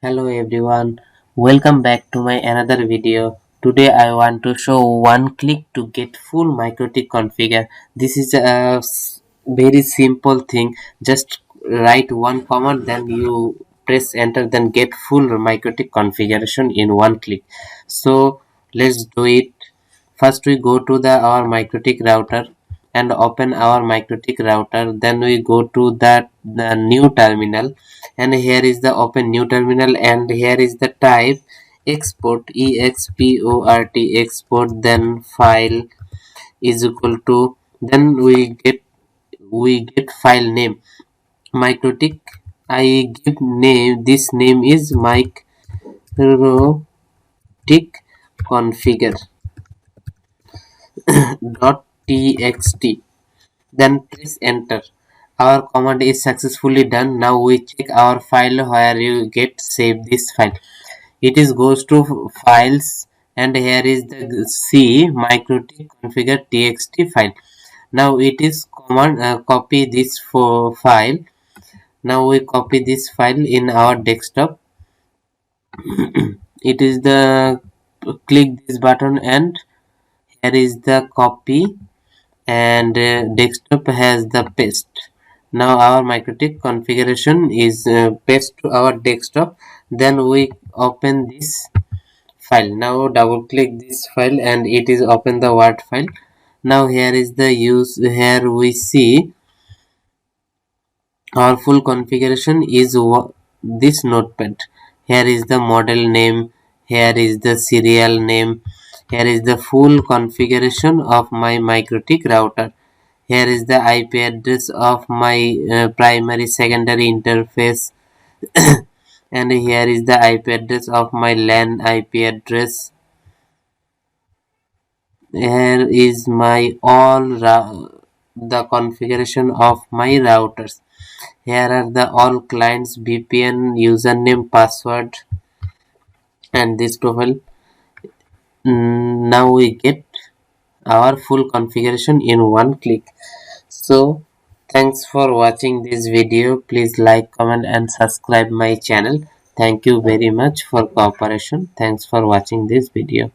Hello everyone, welcome back to my another video. Today I want to show one click to get full Mikrotik configure. This is a very simple thing. Just write one command, then you press enter, then get full Mikrotik configuration in one click. So let's do it. First we go to our Mikrotik router and open our Mikrotik router. Then we go to the new terminal, and here is the open new terminal, and here is the type export export, then file is equal to, then we get file name Mikrotik. I give name, this name is Mikrotik configure dot txt, then press enter. Our command is successfully done. Now we check our file where you get save this file. It is goes to files, and here is the C Mikrotik configure txt file. Now it is command copy this for file. Now we copy this file in our desktop. It is the click this button, and here is the copy, and desktop has the paste. Now our Mikrotik configuration is paste to our desktop. Then we open this file. Now double click this file, and it is open the Word file. Now here is the use, here we see our full configuration is this notepad. Here is the model name, here is the serial name, here is the full configuration of my Mikrotik router. Here is the IP address of my primary secondary interface, and here is the IP address of my LAN IP address. Here is my the configuration of my routers. Here are the all clients, VPN, username, password, and this profile. Now we get our full configuration in one click. So thanks for watching this video. Please like, comment, and subscribe my channel. Thank you very much for cooperation. Thanks for watching this video.